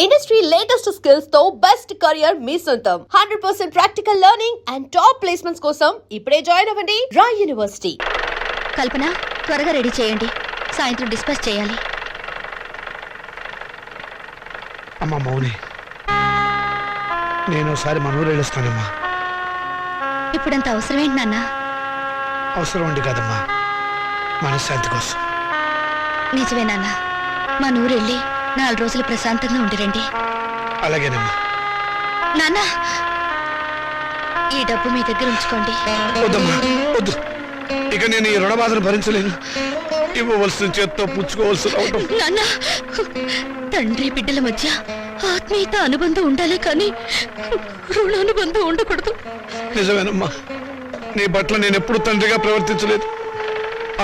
Industry latest skills తో best career మీ సొంతం 100% practical learning and top placements కోసం ఇప్పుడే జాయిన్ అవ్వండి రాయ్ యూనివర్సిటీ. కల్పన, త్వరగా రెడీ చేయండి, సాయంత్రం డిస్కస్ చేయాలి. అమ్మా మౌని, నేను ఒకసారి మన ఊరు వెళ్ళొస్తానమ్మా. ఇప్పుడంత అవసరం ఏంటి నాన్న? అవసరం ఉండి కదమ్మా, మనశ్శాంతి కోసం. నిజమే నాన్న, మా నూరు వెళ్ళి 4 రోజులు ప్రశాంతంగా ఉండిరండి. అలాగేనమ్మా. నాన్న, ఈ డబ్బు మీ దగ్గర ఉంచుకోండి. వద్దమ్మా, వద్దు. ఇక నేను ఈ రుణ బాధను భరించలేను. ఇవ్వవలసిన చేత్తో పుచ్చుకోవాల్సి రావటం. నాన్న, తండ్రి బిడ్డల మధ్య ఆత్మీయత అనుబంధం ఉండాలి, కానీ రుణానుబంధం ఉండకూడదు. నిజమేనమ్మా, నీ పట్ల నేను ఎప్పుడు తండ్రిగా ప్రవర్తించలేదు.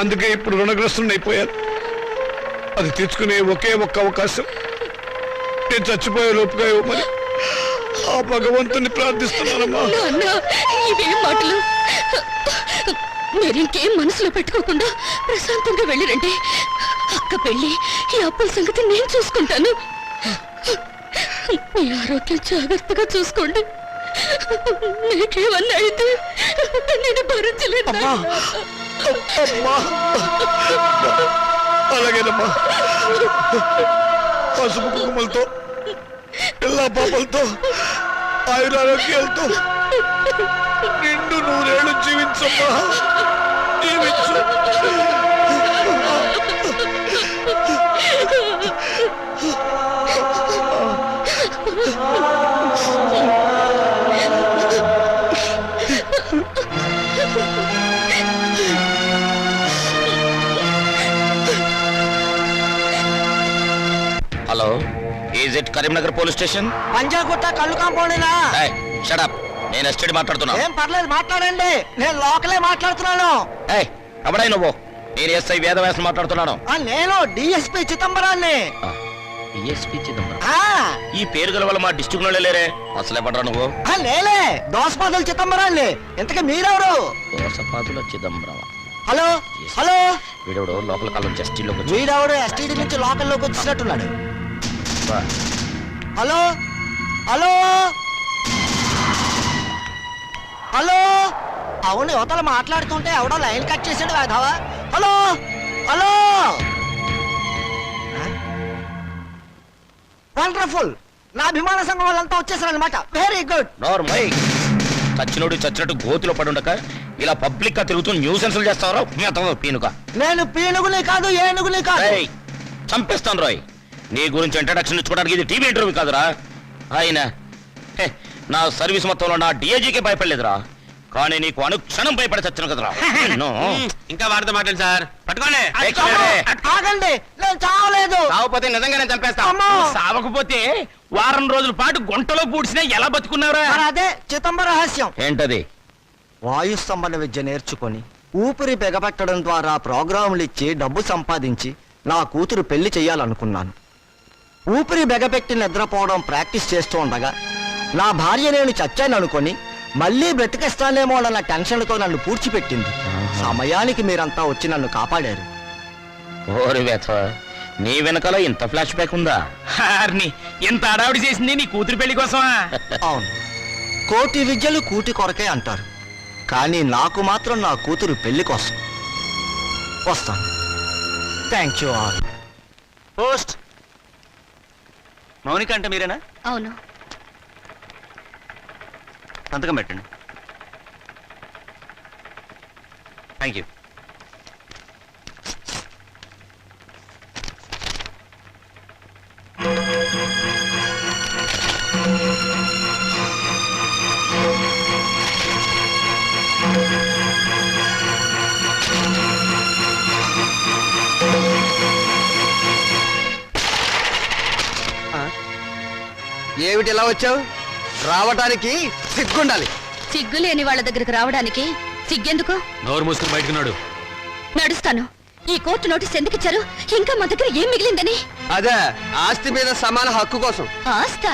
అందుకే ఇప్పుడు రుణగ్రస్తుని అయిపోయాను. అది తీర్చుకునే ఒకే ఒక్క అవకాశం నేను చచ్చిపోయే లోపుగా ఇవ్వమని ఆ భగవంతుని ప్రార్థిస్తున్నానమ్మా. ఇవేం మాటలు? మీరింకేం మనసులో పెట్టుకోకుండా ప్రశాంతంగా వెళ్ళిరండి. అక్క పెళ్ళి, ఈ అప్పుల సంగతి నేను చూసుకుంటాను. మీ ఆరోగ్యం జాగ్రత్తగా చూసుకోండి. నీకేమన్నా అయితే నేను భరించలేదు. అలాగేనమ్మా, పసుపు కుంకుమలతో, పిల్ల పాపలతో, ఆయురారోగ్యాలతో నిండు 100 ఏళ్ళు జీవించమ్మా, జీవించు. Hello, is it Karimnagar police station? Panjagutta కళ్ళు కాంపౌండేనా? షట్ అప్, నేను ఎస్టేట్ మాట్లాడుతున్నా. ఏం పర్లేదు, మాట్లాడండి. నేను లోకలే మాట్లాడుతున్నాను. అబడాయి నువ్వు? నేను ఎస్ఐ వేదవ్యాసం మాట్లాడుతున్నాను. నేను డిఎస్పీ చిదంబరాన్ని. డిఎస్పీ చిదంబరం? ఈ పేరు గల వల్ల మా డిస్ట్రిక్ట్ లో లేరే. అసలే పడరా నువ్వు? నేలే దోసపాదుల చిదంబరాన్ని. ఇంతకీ మీరెవరు? దోసపాదుల చిదంబరం. హలో హలో, వీడెవడు లోకల్ కాలం జస్టిలోకి వీడెవడు ఎస్టీడీ నుంచి లోకల్లోకి వచ్చినట్టున్నాడు. Hello hello hello. అవును, యువతలు మాట్లాడుతుంటే ఎవడో లైన్ కట్ చేసాడు వేధవా. Hello hello. వండర్ఫుల్, నా అభిమాన సంఘం వాళ్ళంతా వచ్చేసారనమాట. Very good. నార్మల్. చచ్చినోడు చచ్చినట్టు గోతులో పడుండక ఇలా పబ్లిక్ గా తిరుగుతూ న్యూసెన్స్ చేస్తావరా పీనుక? నేను పీనుగుని కాదు, ఏనుగుని కాదు. చంపేస్తాను రాయ్. నీ గురించి ఇంట్రడక్షన్ ఇచ్చుకోవడానికి ఇది టీవీ ఇంటర్వ్యూ కాదురా. ఆయన నా సర్వీస్ మొత్తంలో నా డిఐజీకే భయపడలేదురా, కానీ నీకు అనుక్షణం భయపడి చచ్చాను కదరా. ఇంకా వాడితో మాట్లాడు సార్. పట్టుకోండి. ఆగండి, నేను చావలేదు. సావపోతే నిజంగానే చంపేస్తా. సావకపోతే వారం రోజుల పాటు గుంటలో పూడ్చినా ఎలా బతుకున్నావురా? అదే చిదంబర రహస్యం. ఏంటది? వాయుస్తంభన విద్య నేర్చుకొని ఊపిరి బిగబెట్టడం ద్వారా ప్రోగ్రాములు ఇచ్చి డబ్బు సంపాదించి నా కూతురు పెళ్లి చెయ్యాలనుకున్నాను. ఊపిరి బిగబెట్టి నిద్రపోవడం ప్రాక్టీస్ చేస్తూ ఉండగా నా భార్య నేను చచ్చాను అనుకొని మళ్ళీ బ్రతికిస్తానేమో అన్న టెన్షన్తో నన్ను పూడ్చిపెట్టింది. సమయానికి మీరంతా వచ్చి నన్ను కాపాడారు. ఓరి వేత, నీ వెనకాల ఇంత ఫ్లాష్ బ్యాక్ ఉందా? ఇంత అడావిడి చేసింది నీ కూతురు పెళ్లి కోసమా? అవును, కోటి విద్యలు కూటి కొరకే అంటారు, కానీ నాకు మాత్రం నా కూతురు పెళ్లి కోసం. వస్తాను. Thank you all. Post. Mounika అంటే మీరేనా? అవును. సంతకం పెట్టండి. Thank you. ఏమిటి ఇలా వచ్చావు? రావటానికి సిగ్గుండాలి. సిగ్గు లేని వాళ్ళ దగ్గరకు రావడానికి సిగ్గెందుకు? నోరు మూసుకుని బయటకున్నాడు. నడుస్తాను. ఈ కోర్టు నోటీస్ ఎందుకు ఇచ్చారు? ఇంకా మా దగ్గర ఏం మిగిలిందని? అదే, ఆస్తి మీద సమాన హక్కు కోసం. ఆస్తా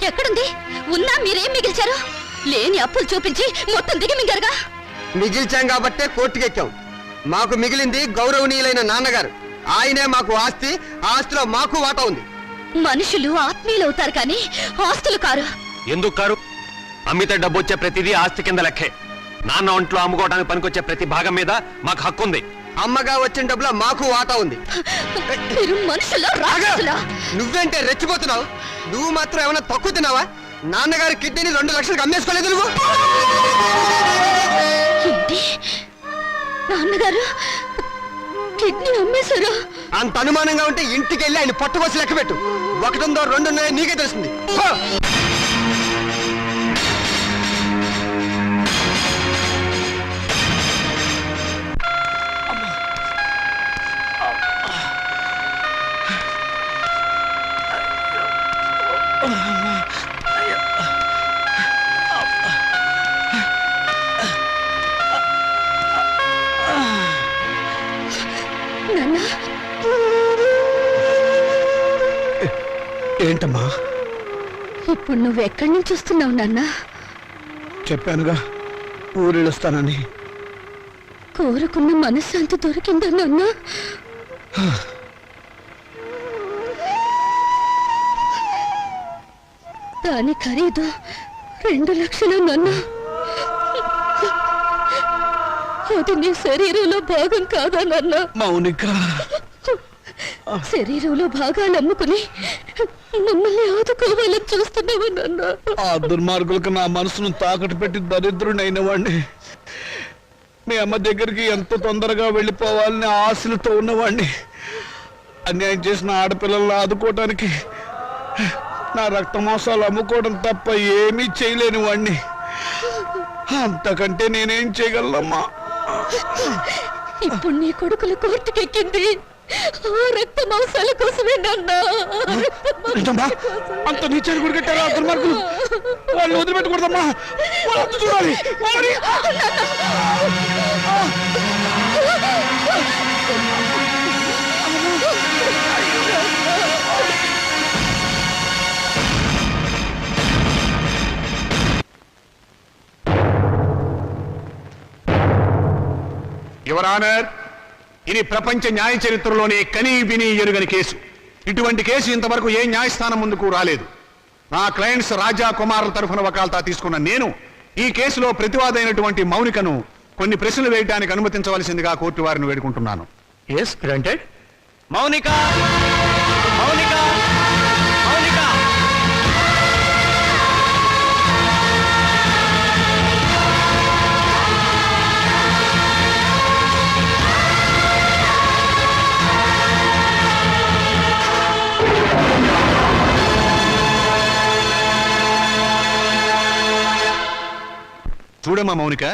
ఎక్కడుంది? ఉన్నా మీరేం మిగిల్చారు? లేని అప్పులు చూపించి మొత్తం దిగి మింగారుగా. మిగిల్చాం కాబట్టే కోర్టుకెక్కాం. మాకు మిగిలింది గౌరవనీయులైన నాన్నగారు. ఆయనే మాకు ఆస్తి, ఆస్తిలో మాకు వాటా ఉంది. మనుషులు ఆత్మీయులు అవుతారు కానీ ఆస్తులు కారు. ఎందుకు కారు? అమ్మితే డబ్బు వచ్చే ప్రతిదీ ఆస్తి కింద లెక్కే. నాన్న ఒంట్లో అమ్ముకోవడానికి పనికొచ్చే ప్రతి భాగం మీద మాకు హక్కు ఉంది. అమ్మగా వచ్చిన డబ్బులో మాకు వాటా ఉంది. మీరు మనుషులా రాక్షసులా? నువ్వేంటే రెచ్చిపోతున్నావు? నువ్వు మాత్రం ఏమైనా తక్కువ తిన్నావా? నాన్నగారి కిడ్నీని 2 లక్షలకు అమ్మేసుకోలేదు నువ్వు. ఏంటి? నాన్నగారు కిడ్నీ అమ్మేశారా? అంత అనుమానంగా ఉంటే ఇంటికి వెళ్ళి ఆయన పట్టుకోసి లెక్క పెట్టు. 1 ఉందో 2 ఉన్నాయో నీకే తెలుస్తుంది. హో! నాన్న ఏంటమ్మా? ఇప్పుడు నువ్వు ఎక్కడి నుంచి వస్తున్నావు నాన్న? చెప్పానుగా ఊరెళ్ళొస్తానని. కోరుకున్న మనశ్శాంతి దొరికిందా నాన్న? దాని ఖరీదు 2 లక్షలు నాన్న. అది నీ శరీరంలో భాగం కాదా నాన్న? మౌనిక, శరీరంలో భాగాలు అమ్ముకుని మమ్మల్ని ఆదుకోవాలని చూస్తున్నావా నాన్న? ఆ దుర్మార్గులకు నా మనసును తాకట్టు పెట్టి దరిద్రుడైన వాడిని, మీ అమ్మ దగ్గరికి ఎంత తొందరగా వెళ్ళిపోవాలని ఆశలతో ఉన్నవాడిని, అన్యాయం చేసిన ఆడపిల్లలను ఆదుకోవటానికి నా రక్త మాంసాలు అమ్ముకోవడం తప్ప ఏమీ చేయలేని వాడిని. అంతకంటే నేనేం చేయగలనమ్మా? ఇప్పుడు నీ కొడుకుల కోర్టుకెక్కింది ఆ రక్త మాంసాల కోసమే నాన్న. ఏంటమ్మా? అంత నీచాన్ని గుడి కట్టారా దుర్మార్గులు? వాళ్ళు వదిలిపెట్టకూడదమ్మా, వాళ్ళు చూడాలి. యువర్ ఆనర్, ఇది ప్రపంచ న్యాయ చరిత్రలోనే కనీ విని ఎరుగని కేసు. ఇటువంటి కేసు ఇంతవరకు ఏ న్యాయస్థానం ముందుకు రాలేదు. నా క్లయింట్స్ రాజా కుమారుల తరఫున వకాల్తా తీసుకున్న నేను ఈ కేసులో ప్రతివాదైనటువంటి మౌనికను కొన్ని ప్రశ్నలు వేయడానికి అనుమతించవలసిందిగా కోర్టు వారిని వేడుకుంటున్నాను. Yes granted. మౌనిక, మౌనిక, మౌనిక. చూడమ్మా మౌనిక,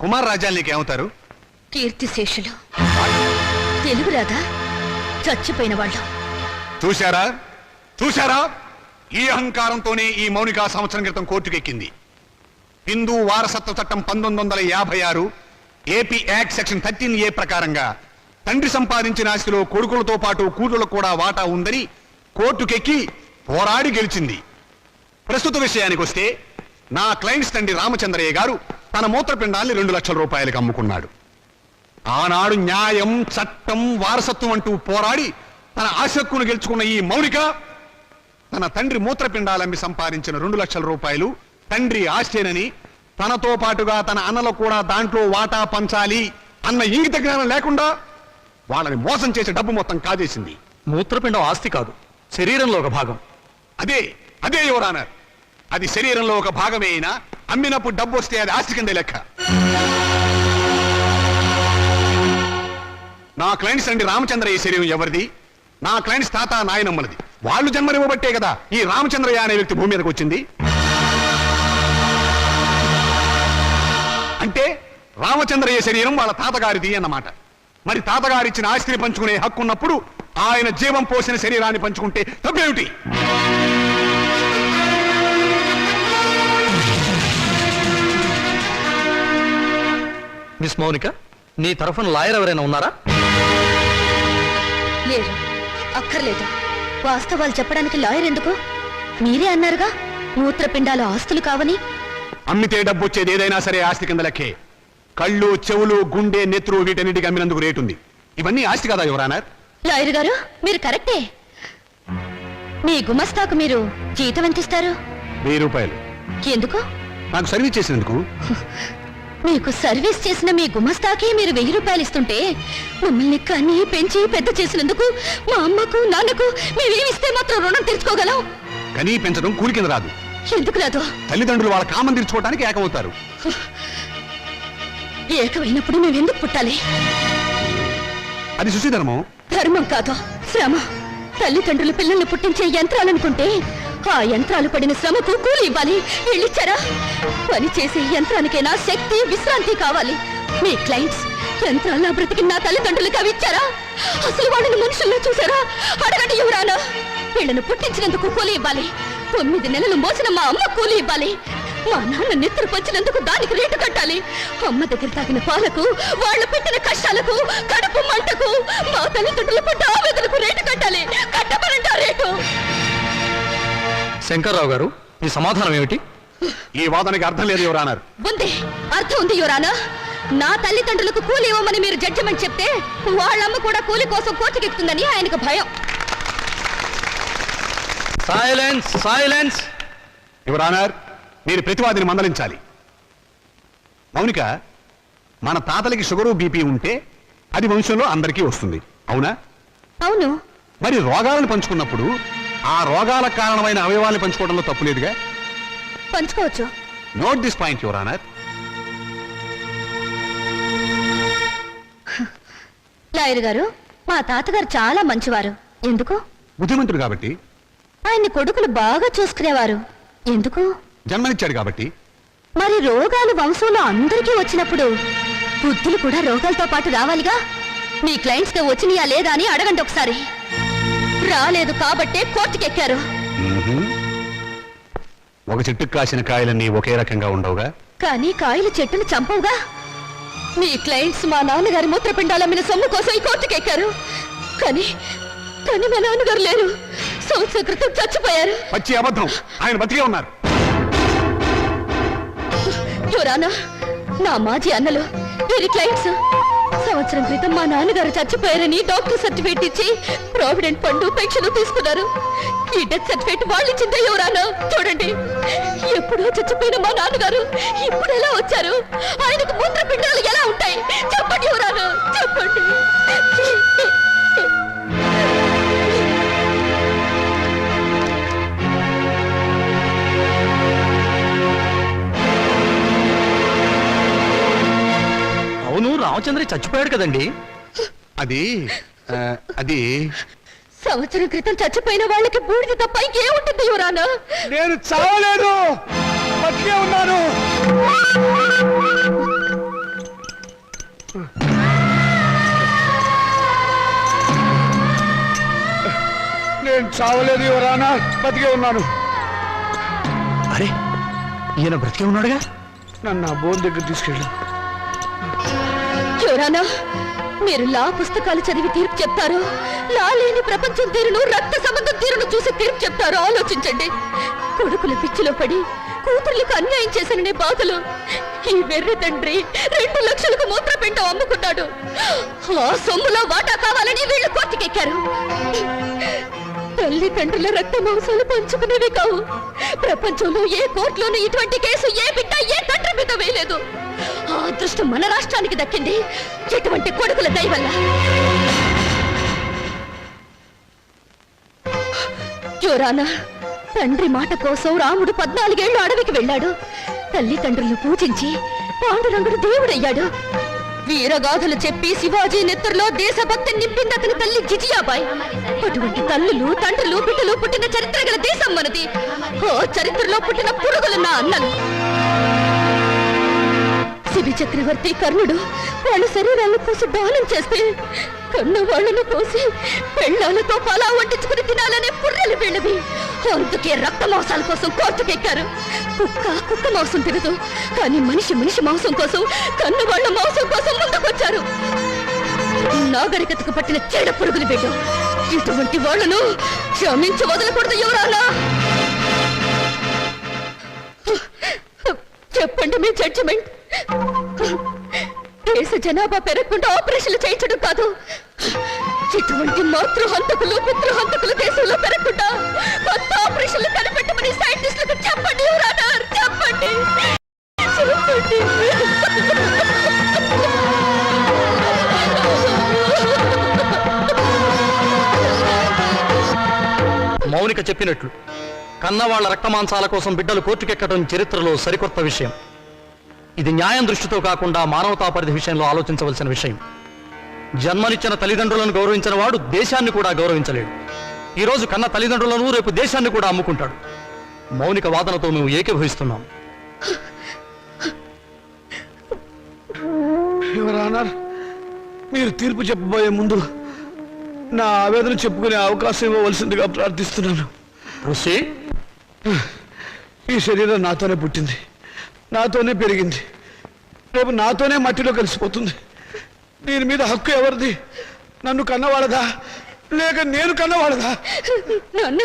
కుమార్ రాజా నీకేమవుతారు? కీర్తిశేషులు. తెలుగు రాదా? చచ్చిపోయిన వాళ్ళు. చూశారా చూశారా? ఈ అహంకారంతోనే ఈ మౌనిక సంవత్సరం క్రితం కోర్టుకెక్కింది. హిందూ వారసత్వ చట్టం 1956 ఏపీ యాక్ట్ సెక్షన్ 13A ప్రకారంగా తండ్రి సంపాదించిన ఆస్తిలో కొడుకులతో పాటు కూతుళ్లకు కూడా వాటా ఉందని కోర్టుకెక్కి పోరాడి గెలిచింది. ప్రస్తుత విషయానికి వస్తే నా క్లయింట్స్ తండ్రి రామచంద్రయ్య గారు తన మూత్రపిండాన్ని 2 లక్షల రూపాయలకు అమ్ముకున్నాడు. ఆనాడు న్యాయం, చట్టం, వారసత్వం అంటూ పోరాడి తన ఆశక్కును గెలుచుకున్న ఈ మౌనిక తన తండ్రి మూత్రపిండాలమ్మి సంపాదించిన 2 లక్షల రూపాయలు తండ్రి ఆస్తేనని, తనతో పాటుగా తన అన్నలు కూడా దాంట్లో వాటా పంచాలి అన్న ఇంగిత జ్ఞానం లేకుండా వాళ్ళని మోసం చేసే డబ్బు మొత్తం కాజేసింది. మూత్రపిండం ఆస్తి కాదు, శరీరంలో ఒక భాగం. అదే అదే యువరానర్, అది శరీరంలో ఒక భాగమే అయినా అమ్మినప్పుడు డబ్బు వస్తే అది ఆస్తి కింద లెక్క. నా క్లయింట్స్ అండి రామచంద్రయ్య శరీరం ఎవరిది? నా క్లయింట్స్ తాత నాయనమ్మలది. వాళ్ళు జన్మనివ్వబట్టే కదా ఈ రామచంద్రయ్య అనే వ్యక్తి భూమి మీదకి వచ్చింది. అంటే రామచంద్రయ్య శరీరం వాళ్ళ తాతగారిది అన్నమాట. మరి తాతగారిచ్చిన ఆస్తిని పంచుకునే హక్కు ఉన్నప్పుడు ఆయన జీవం పోసిన శరీరాన్ని పంచుకుంటే తప్పేమిటి? మిస్ మౌనిక, నీ తరఫున లాయర్ ఎవరైనా ఉన్నారా? లేరు. అక్కర్లేదు. వాస్తవాలు చెప్పడానికి లాయర్ ఎందుకు? మీరే అన్నారుగా మూత్రపిండాలు ఆస్తులు కావని. అమ్మితే డబ్బు వచ్చేది ఏదైనా సరే ఆస్తి కింద లెక్కే. కళ్ళు, చెవులు, గుండె, నెత్తురు వీటన్నిటికి అమ్మినందుకు రేటుంది. ఇవన్నీ ఆస్తి కదా యువరానర్? లాయర్ గారు మీరు కరెక్టే. మీ గుమస్తాకు మీరు జీతం ఎంత ఇస్తారు? 1000 రూపాయలు. ఎందుకు? నాకు సర్వీస్ చేసినందుకు. మీకు సర్వీస్ చేసిన మీ గుమస్తాకి మీరు 1000 రూపాయలు ఇస్తుంటే మమ్మల్ని కని పెంచి పెద్ద చేసినందుకు మా అమ్మకు నాన్నకు మేమేమిస్తే మాత్రం రుణం తీర్చుకోగలం? కనీ పెంచడం కూలి కింద రాదు. ఎందుకు రాదు? తల్లిదండ్రులు వాళ్ళ కామం తీర్చుకోవడానికి ఏకమవుతారు. ఏకమైనప్పుడు మేమెందుకు పుట్టాలి? అది సుశీధర్మం. ధర్మం కాదు, శ్రమ. తల్లిదండ్రులు పిల్లల్ని పుట్టించే యంత్రాలనుకుంటే ఆ యంత్రాలు పడిన శ్రమకు కూలి ఇవ్వాలి. వెళ్ళిచ్చారా? పని చేసే యంత్రానికైనా శక్తి విశ్రాంతి కావాలి. మీ క్లయింట్స్ యంత్రాల్లో బ్రతికి నా తల్లిదండ్రులకు అవి ఇచ్చారా? అసలు వాళ్ళని మనుషుల్లో చూసారా? అడగండి యువరానా. వీళ్ళను పుట్టించినందుకు కూలి ఇవ్వాలి. 9 నెలలు మోసిన మా అమ్మ కూలి ఇవ్వాలి. మా నాన్న నెత్తురు పంచినందుకు దానికి రేటు కట్టాలి. అమ్మ దగ్గర తాగిన పాలకు, వాళ్ళు పెట్టిన కష్టాలకు, కడుపు మంటకు, మా తల్లిదండ్రులు పడ్డ ఆవేదనకు రేటు కట్టాలి. కట్టమనంట రేటు. శంకర్రావు గారు, మీ సమాధానం ఏమిటి? ఈ వాదనకి అర్థం లేదు యువరానర్. ఉంది, అర్థం ఉంది యువరానా. నా తల్లిదండ్రులకు కూలి ఇవ్వమని మీరు జడ్జిమెంట్ చెప్తే వాళ్ళమ్మ కూడా కూలి కోసం కోర్టుకెక్కుతుందని ఆయనకు భయం. Silence, silence. యువరానర్, మీరు ప్రతివాదిని మందలించాలి. మౌనిక, మన తాతలకి షుగరు బీపీ ఉంటే అది వంశంలో అందరికీ వస్తుంది, అవునా? అవును. మరి రోగాలను పంచుకున్నప్పుడు ఆ రోగాలకు కారణమైన అవయవాలను పంచుకోవడంలో తప్పు లేదుగా? పంచుకోవచ్చు. Note this point your honour. Lawyer గారు, మా తాతగారు చాలా మంచివారు. ఎందుకు? బుద్ధిమంతుడు కాబట్టి. ఆయన్ని కొడుకులు బాగా చూసుకునేవారు. ఎందుకు? జన్మనిచ్చాడు కాబట్టి. మరి రోగాలు వంశంలో అందరికీ వచ్చినప్పుడు బుద్ధులు కూడా రోగాలతో పాటు రావాలిగా. మీ క్లయింట్స్ గా వచ్చినాయా లేదా అని అడగండి ఒకసారి. రాలేదు కాబట్టే కోర్టుకెక్కారు. ఒక చెట్టుకు కాసిన కాయలన్నీ ఒకే రకంగా ఉండవుగా. కానీ కాయలు చెట్టును చంపవుగా. మీ క్లయింట్స్ మా నాన్నగారి మూత్రపిండాలమ్మిన సొమ్ము కోసం ఈ కోర్టుకెక్కారు. కానీ కానీ మా నాన్నగారు లేరు. సంవత్సరం క్రితం చచ్చిపోయారు. పచ్చి అబద్ధం. ఆయన బతికే ఉన్నారు. యువరానా, నా మాజీ అన్నలు వీరి క్లయింట్స్ సంవత్సరం క్రితం మా నాన్నగారు చచ్చిపోయారని డాక్టర్ సర్టిఫికేట్ ఇచ్చి ప్రావిడెంట్ ఫండ్ పెన్షన్ తీసుకున్నారు. ఈ డెత్ సర్టిఫికేట్ వాళ్ళు ఇచ్చిందే యువరానా. చూడండి, ఎప్పుడో చచ్చిపోయిన మా నాన్నగారు ఇప్పుడు ఎలా వచ్చారు? ఆయనకు మూత్రపిండాలు ఎలా ఉంటాయి? చెప్పండి యువరానా, చెప్పండి. అవును, రామచంద్ర చచ్చిపోయాడు కదండి. అది సంవత్సరం క్రితం చచ్చిపోయిన వాళ్ళకి బూడిద తప్ప ఇంకేముంటుంది యువరానా? నేను చావలేదు, బతికే ఉన్నాను. నేను చావలేదు యువరానా, బతికే ఉన్నాను. అరే, ఈయన బ్రతికే ఉన్నాడుగా. నన్ను ఆ బోన్ దగ్గర తీసుకెళ్ళు. యువరానా, మీరు లా పుస్తకాలు చదివి తీర్పు చెప్తారు, లా లేని ప్రపంచం తీరును, రక్త సంబంధం తీరును చూసి తీర్పు చెప్తారు. ఆలోచించండి. కొడుకుల పిచ్చిలో పడి కూతుర్లకు అన్యాయం చేశాననే బాధలు ఈ వెర్రి తండ్రి 2 లక్షలకు మూత్రపిండం అమ్ముకున్నాడు. ఆ సొమ్ములో వాటా కావాలని వీళ్ళు కోర్టుకెక్కారు. తల్లిదండ్రుల రక్త మాంసాలు పంచుకునేవి కావు. ప్రపంచంలో ఏ కోర్టులోనూ ఇటువంటి కేసు ఏ బిడ్డ ఏ తండ్రి మీద వేయలేదు. ఆ అదృష్టం మన రాష్ట్రానికి దక్కింది ఎటువంటి కొడుకుల దయ వల్ల. యువరానా, తండ్రి మాట కోసం రాముడు 14 ఏళ్లు అడవికి వెళ్ళాడు. తల్లిదండ్రులను పూజించి పాండురంగుడు దేవుడయ్యాడు. వీరగాథలు చెప్పి శివాజీ నెత్తురులో దేశభక్తి నింపింది అతని తల్లి జిజియాబాయ్. అటువంటి తల్లులు, తండ్రులు, బిడ్డలు పుట్టిన చరిత్ర గల దేశం మనది. ఓ చరిత్రలో పుట్టిన పురుగులు నా అన్నలు. శిబి చక్రవర్తి, కర్ణుడు వాళ్ళ శరీరాలను కోసి దానం చేస్తే కన్న వాళ్ళను కోసి పెళ్ళాలతో పలా వండించుకుని తినాలనే పుర్రెలు వీళ్ళవి. అందుకే రక్త మాంసాల కోసం కోర్టుకెక్కారు. కుక్క మాంసం తినదు, కానీ మనిషి మాంసం కోసం, కన్న వాళ్ళ మాంసం కోసం ముందుకొచ్చారు. నాగరికతకు పట్టిన చెడ పురుగులు బిడ్డ. ఇటువంటి వాళ్ళను క్షమించి వదలకూడదు యువరానా. చెప్పండి మీ జడ్జిమెంట్. దేశ జనాభా పెరగకుండా ఆపరేషన్లు చేయించడం కాదు, ఇటువంటి మాతృహంతకులు పితృహంతకులు దేశంలో పెరగకుండా కొత్త ఆపరేషన్లు కనిపెట్టమని సైంటిస్టులకు చెప్పండి యువర్ ఆనర్, చెప్పండి చెప్పండి. మౌనిక చెప్పినట్లు కన్నవాళ్ల రక్తమాంసాల కోసం బిడ్డలు కోర్టుకెక్కడం చరిత్రలో సరికొత్త విషయం. ఇది న్యాయం దృష్టితో కాకుండా మానవతా పరిధి విషయంలో ఆలోచించవలసిన విషయం. జన్మనిచ్చిన తల్లిదండ్రులను గౌరవించిన వాడు దేశాన్ని కూడా గౌరవించలేడు. ఈరోజు కన్న తల్లిదండ్రులను రేపు దేశాన్ని కూడా అమ్ముకుంటాడు. మౌనిక వాదనతో మేము ఏకీభవిస్తున్నాం. ఎవరన్నారు? మీరు తీర్పు చెప్పబోయే ముందు నా ఆవేదన చెప్పుకునే అవకాశం ఇవ్వవలసిందిగా ప్రార్థిస్తున్నాను. ఈ శరీరం నాతోనే పుట్టింది, నాతోనే పెరిగింది, రేపు నాతోనే మట్టిలో కలిసిపోతుంది. దీని మీద హక్కు ఎవరిది? నన్ను కన్నవాళ్ళదా లేక నేను కన్నవాళ్ళదా? నాన్న,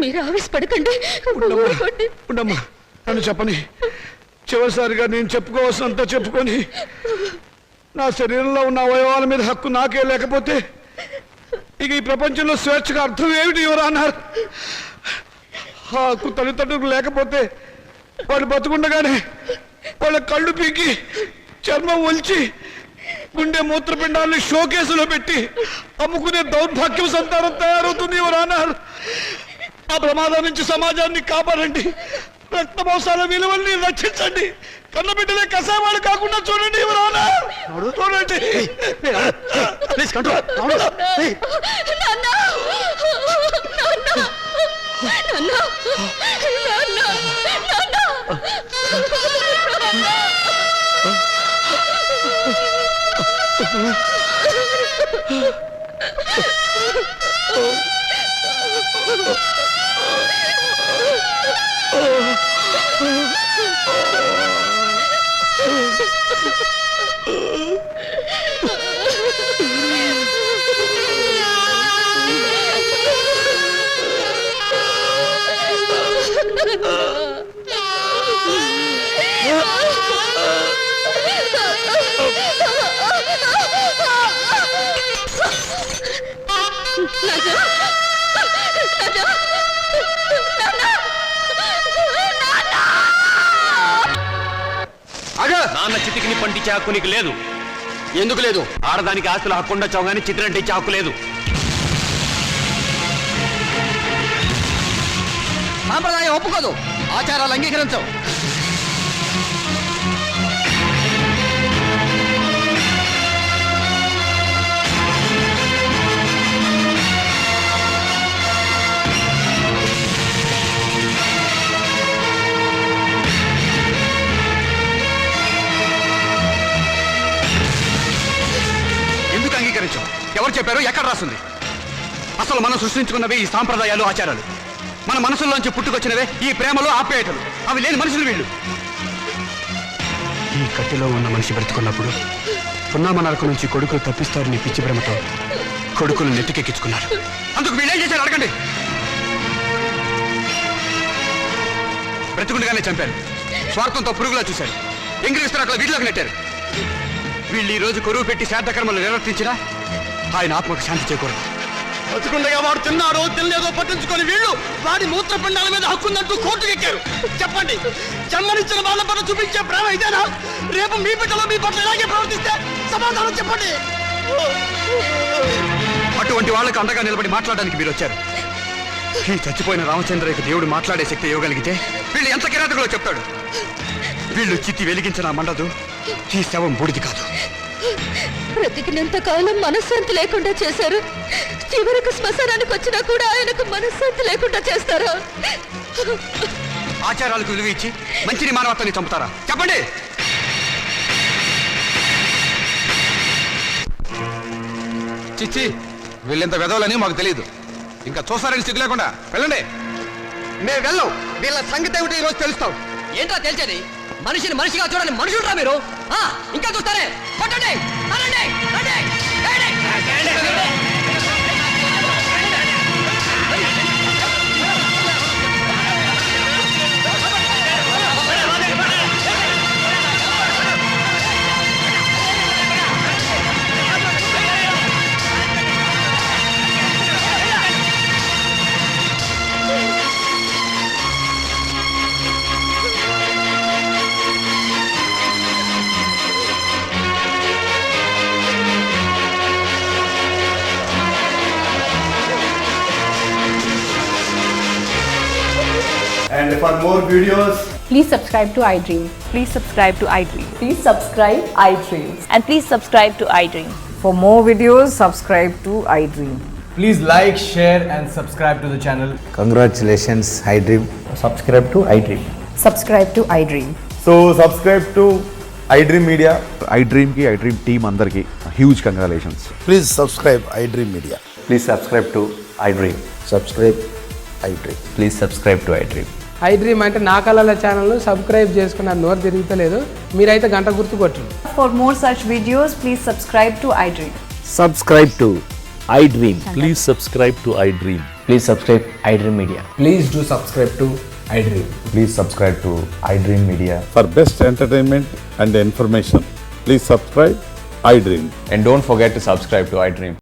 మీరు ఆవేశపడకండి. ఉండమ్మా, నన్ను చెప్పని. చివరిసారిగా నేను చెప్పుకోవాల్సినంత చెప్పుకొని నా శరీరంలో ఉన్న అవయవాల మీద హక్కు నాకే లేకపోతే ఇక ఈ ప్రపంచంలో స్వేచ్ఛగా అర్థం ఏమిటి ఎవరు అన్నారు? ఆ హక్కు తల్లిదండ్రులకు లేకపోతే వాళ్ళు బతుకుండగానే వాళ్ళ కళ్ళు పీకి చర్మం ఒలిచి గుండె మూత్రపిండాలను షోకేసులో పెట్టి అమ్ముకునే దౌర్భాగ్యం సంతానం తయారవుతుంది ఎవరు అన్నారు? ఆ ప్రమాదం నుంచి సమాజాన్ని కాపాడండి, రక్తమాంసాల విలువల్ని రక్షించండి, కన్నబిడ్డలే కసాయవాళ్ళు కాకుండా చూడండి ఎవరు అన్నారు? చూడండి. నాన్న చితికిని పండించే హక్కు నీకు లేదు. ఎందుకు లేదు? ఆడదానికి ఆస్తుల హక్కు ఉండొచ్చావు కానీ చిత్రంటే ఇచ్చే హక్కు లేదు. సాంప్రదాయం ఒప్పుకోదు, ఆచారాలు అంగీకరించవు. ఎందుకు అంగీకరించాం? ఎవరు చెప్పారు? ఎక్కడ రాస్తుంది? అసలు మనం సృష్టించుకున్నవే ఈ సాంప్రదాయాలు, ఆచారాలు. మన మనసుల్లోంచి పుట్టుకొచ్చినవే ఈ ప్రేమలు, ఆప్యాయతలు. అవి లేని మనుషులు వీళ్ళు. ఈ కట్టెలో ఉన్న మనిషి బ్రతుకున్నప్పుడు పున్నామనరకు నుంచి కొడుకులు తప్పిస్తారని పిచ్చి ప్రేమతో కొడుకులు నెత్తికెక్కించుకున్నారు. అందుకు వీళ్ళేం చేశారు అడగండి. బ్రతుకుండగానే చంపారు, స్వార్థంతో పురుగులా చూశారు, ఎంగిలిస్తున్నట్లు వీటిలోకి నెట్టారు. వీళ్ళు ఈ రోజు కొరువు పెట్టి శ్రాద్ధకర్మలు నిర్వర్తించినా ఆయన ఆత్మకు శాంతి చేకూరదు. బతుకుండగా వాడు తిన్నాడో తినలేదో పట్టించుకొని వీళ్ళు వాడి మూత్రపిండాల మీద హక్కుందంటూ కోర్టుకు ఎక్కారు. చెప్పండి, జన్మనిచ్చిన వాళ్ళ పట్ల చూపించే ప్రేమ ఇదేనా? రేపు మీ బిడ్డలో మీ పట్ల ఇలాగే ప్రవర్తిస్తే సమాధానం చెప్పండి. అటువంటి వాళ్ళకు అండగా నిలబడి మాట్లాడడానికి మీరు వచ్చారు. ఈ చచ్చిపోయిన రామచంద్రయ్యకు దేవుడు మాట్లాడే శక్తి ఇవ్వగలిగితే వీళ్ళు ఎంత కిరాతకులో చెప్తాడు. వీళ్ళు చిత్తి వెలిగించిన మండదు, ఈ శవం బూడిది కాదు. బ్రతికినంత కాలం మనశ్శాంతి లేకుండా చేశారు, చివరికి శ్మశానానికి వచ్చినా కూడా ఆయనకు మనశ్శాంతి లేకుండా చేస్తారా? ఆచారాలకు విలువ ఇచ్చి మంచిని మానవత్వాన్ని చంపుతారా? చెప్పండి. చిచ్చి, వీళ్ళెంత వెదవలని మాకు తెలియదు. ఇంకా చూస్తారని సిగ్గు లేకుండా వెళ్ళండి. మేము వెళ్ళం. వీళ్ళ సంగతి ఏమిటి ఈరోజు తెలుస్తాం. ఏంట్రా తెలిసేది? మనిషిని మనిషిగా చూడని మనుషులురా మీరు. ఇంకా చూస్తారే. పట్టండి, రండి, రండి, రండి. And for more videos, Please subscribe to iDream. Please subscribe to iDream. Please subscribe iDream. And please subscribe to iDream. For more videos, subscribe to iDream. please like, share, and subscribe to the channel. Congratulations, iDream. Subscribe to iDream. Subscribe to iDream. So subscribe to iDream Media. iDream ki iDream team andarki huge congratulations. Please subscribe iDream Media. Please subscribe to iDream. Subscribe iDream. Please subscribe to iDream. iDream అంటే నా కళల channel subscribe చేసుకున్న నోరు తిరుగుతలేదు, మీరైతే గంట గుర్తు కొట్టండి. For more such videos, please subscribe to iDream. Subscribe to iDream. Please subscribe to iDream. Please subscribe iDream Media. Please do subscribe to iDream. Please subscribe to iDream Media. For best entertainment and information, please subscribe iDream. And don't forget to subscribe to iDream.